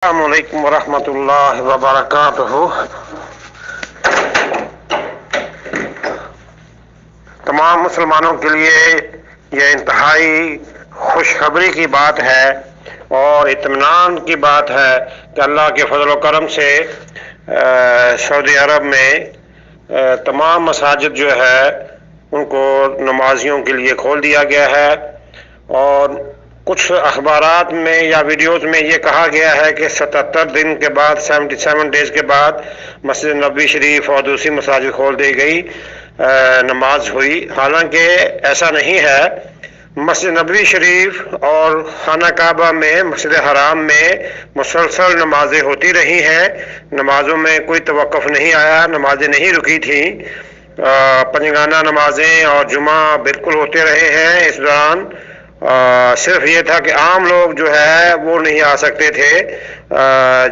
السلام علیکم ورحمۃ اللہ وبرکاتہ۔ تمام مسلمانوں کے لیے یہ انتہائی خوشخبری کی بات ہے اور اطمینان کی بات ہے کہ اللہ کے فضل و کرم سے سعودی عرب میں تمام مساجد جو ہے ان کو نمازیوں کے لیے کھول دیا گیا ہے، اور کچھ اخبارات میں یا ویڈیوز میں یہ کہا گیا ہے کہ 77 دن کے بعد 77 ڈیز کے بعد مسجد نبوی شریف اور دوسری مساجد کھول دی گئی، نماز ہوئی۔ حالانکہ ایسا نہیں ہے۔ مسجد نبوی شریف اور خانہ کعبہ میں، مسجد حرام میں مسلسل نمازیں ہوتی رہی ہیں، نمازوں میں کوئی توقف نہیں آیا، نمازیں نہیں رکی تھیں، پنجگانہ نمازیں اور جمعہ بالکل ہوتے رہے ہیں۔ اس دوران صرف یہ تھا کہ عام لوگ جو ہے وہ نہیں آ سکتے تھے،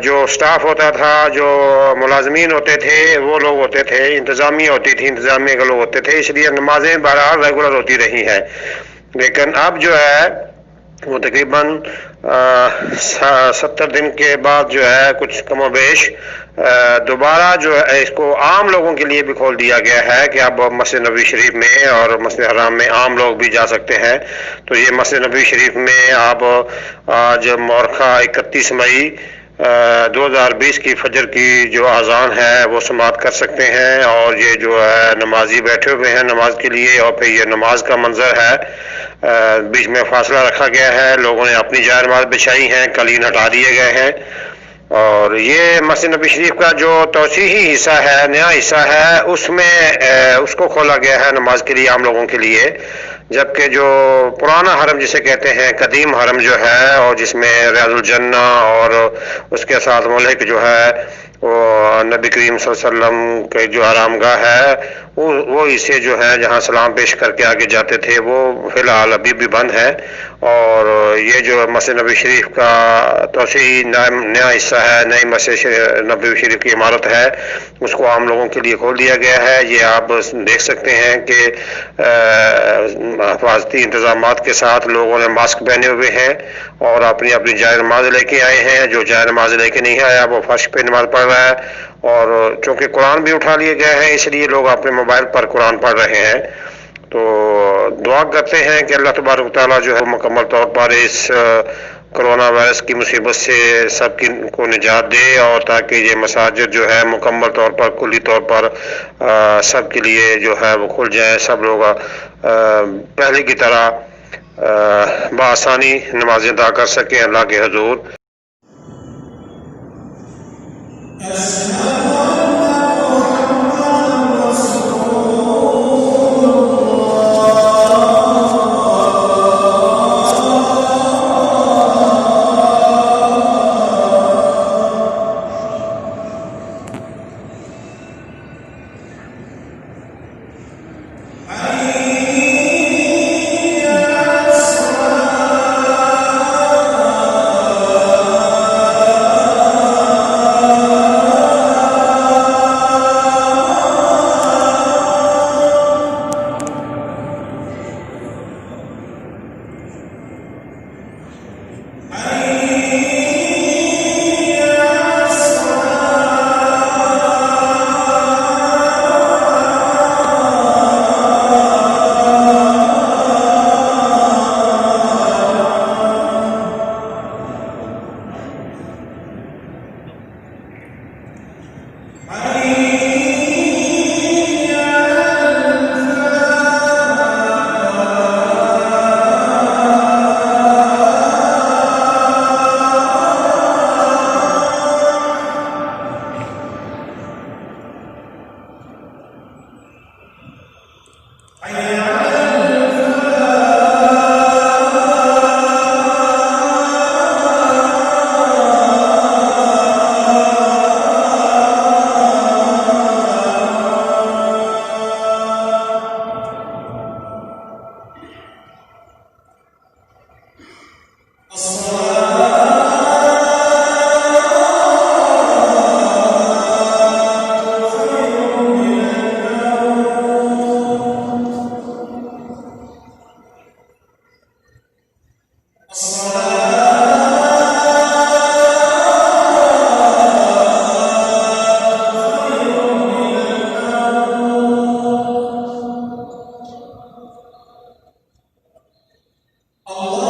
جو سٹاف ہوتا تھا، جو ملازمین ہوتے تھے وہ لوگ ہوتے تھے، انتظامیہ ہوتی تھی، انتظامیہ کے لوگ ہوتے تھے، اس لیے نمازیں بہرحال ریگولر ہوتی رہی ہیں۔ لیکن اب جو ہے وہ تقریباً 70 دن کے بعد جو ہے کچھ کم و بیش دوبارہ جو ہے اس کو عام لوگوں کے لیے بھی کھول دیا گیا ہے کہ اب مسجد نبوی شریف میں اور مسجد حرام میں عام لوگ بھی جا سکتے ہیں۔ تو یہ مسجد نبوی شریف میں آپ آج مورخہ 31 مئی 2020 کی فجر کی جو اذان ہے وہ سماعت کر سکتے ہیں، اور یہ جو ہے نمازی بیٹھے ہوئے ہیں نماز کے لیے، اور پھر یہ نماز کا منظر ہے، بیچ میں فاصلہ رکھا گیا ہے، لوگوں نے اپنی جائے نماز بچھائی ہیں، قالین ہٹا دیے گئے ہیں، اور یہ مسجد نبوی شریف کا جو توسیعی حصہ ہے، نیا حصہ ہے، اس میں اس کو کھولا گیا ہے نماز کے لیے، عام لوگوں کے لیے، جبکہ جو پرانا حرم جسے کہتے ہیں، قدیم حرم جو ہے، اور جس میں ریاض الجنہ اور اس کے ساتھ ملحق جو ہے وہ نبی کریم صلی اللہ علیہ وسلم کے جو آرام گاہ ہے، وہ اسے جو ہے جہاں سلام پیش کر کے آگے جاتے تھے، وہ فی الحال ابھی بھی بند ہے، اور یہ جو مسجد نبوی شریف کا توسیعی نیا حصہ ہے، نئی مسجد نبوی شریف کی عمارت ہے، اس کو عام لوگوں کے لیے کھول دیا گیا ہے۔ یہ آپ دیکھ سکتے ہیں کہ حفاظتی انتظامات کے ساتھ لوگوں نے ماسک پہنے ہوئے ہیں اور اپنی اپنی جائے نماز لے کے آئے ہیں۔ جو جائے نماز لے کے نہیں آیا وہ فرش پہ نماز پڑھ رہا ہے، اور چونکہ قرآن بھی اٹھا لیے گئے ہیں اس لیے لوگ اپنے موبائل پر قرآن پڑھ رہے ہیں۔ تو دعا کرتے ہیں کہ اللہ تبارک و تعالیٰ جو ہے مکمل طور پر اس کرونا وائرس کی مصیبت سے سب کو نجات دے، اور تاکہ یہ مساجد جو ہے مکمل طور پر، کلی طور پر سب کے لیے جو ہے وہ کھل جائیں، سب لوگ پہلے کی طرح بآسانی نمازیں ادا کر سکیں اللہ کے حضور۔ Allah